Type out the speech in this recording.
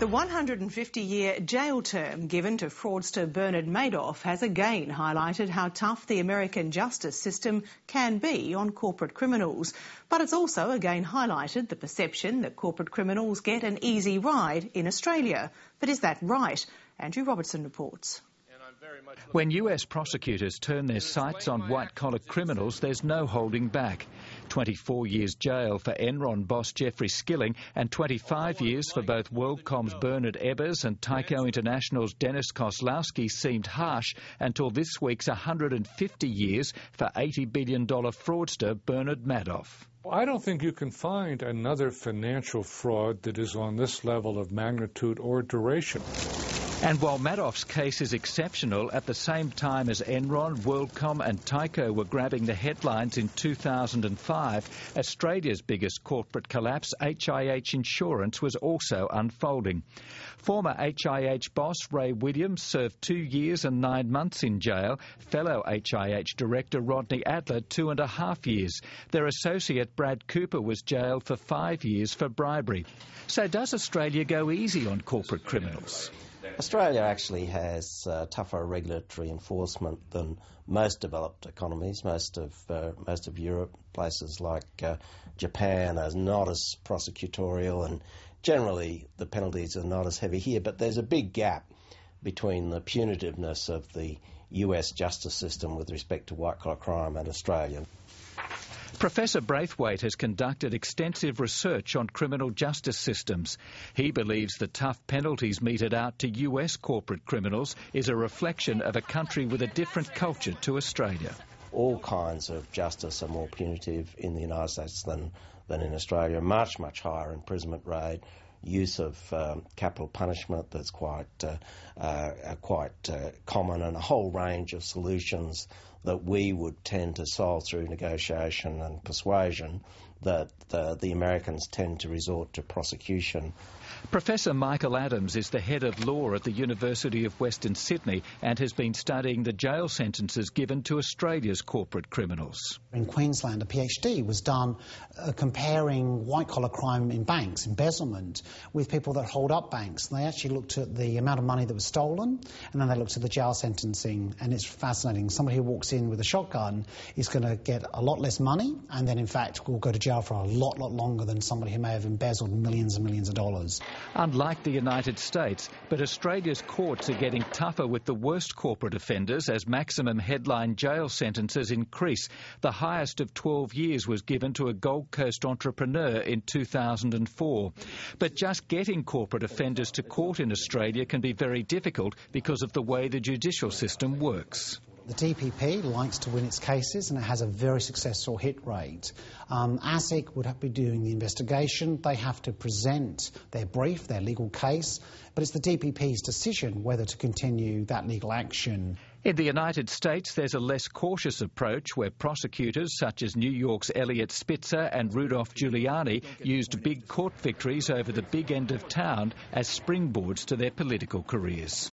The 150-year jail term given to fraudster Bernard Madoff has again highlighted how tough the American justice system can be on corporate criminals. But it's also again highlighted the perception that corporate criminals get an easy ride in Australia. But is that right? Andrew Robertson reports. When US prosecutors turn their sights on white-collar criminals, there's no holding back. 24 years jail for Enron boss Jeffrey Skilling and 25 years for both WorldCom's Bernard Ebbers and Tyco International's Dennis Kozlowski seemed harsh until this week's 150 years for $80 billion fraudster Bernard Madoff. I don't think you can find another financial fraud that is on this level of magnitude or duration. And while Madoff's case is exceptional, at the same time as Enron, WorldCom and Tyco were grabbing the headlines in 2005, Australia's biggest corporate collapse, HIH Insurance, was also unfolding. Former HIH boss Ray Williams served 2 years and 9 months in jail. Fellow HIH director Rodney Adler 2.5 years. Their associate Brad Cooper was jailed for 5 years for bribery. So does Australia go easy on corporate criminals? Australia actually has tougher regulatory enforcement than most developed economies. Most of Europe, places like Japan, are not as prosecutorial, and generally the penalties are not as heavy here. But there's a big gap between the punitiveness of the US justice system with respect to white-collar crime and Australia. Professor Braithwaite has conducted extensive research on criminal justice systems. He believes the tough penalties meted out to US corporate criminals is a reflection of a country with a different culture to Australia. All kinds of justice are more punitive in the United States than in Australia. Much, much higher imprisonment rate, use of capital punishment that's quite common, and a whole range of solutions that we would tend to solve through negotiation and persuasion that the Americans tend to resort to prosecution. Professor Michael Adams is the head of law at the University of Western Sydney and has been studying the jail sentences given to Australia's corporate criminals. In Queensland, a PhD was done comparing white-collar crime in banks, embezzlement, with people that hold up banks. And they actually looked at the amount of money that was stolen, and then they looked at the jail sentencing, and it's fascinating. Somebody who walks in with a shotgun is going to get a lot less money, and then, in fact, will go to jail for a lot longer than somebody who may have embezzled millions and millions of dollars. Unlike the United States, but Australia's courts are getting tougher with the worst corporate offenders as maximum headline jail sentences increase. The highest of 12 years was given to a Gold Coast entrepreneur in 2004. But just getting corporate offenders to court in Australia can be very difficult because of the way the judicial system works. The DPP likes to win its cases, and it has a very successful hit rate. ASIC would have to be doing the investigation. They have to present their brief, their legal case, but it's the DPP's decision whether to continue that legal action. In the United States, there's a less cautious approach where prosecutors such as New York's Eliot Spitzer and Rudolph Giuliani used big court victories over the big end of town as springboards to their political careers.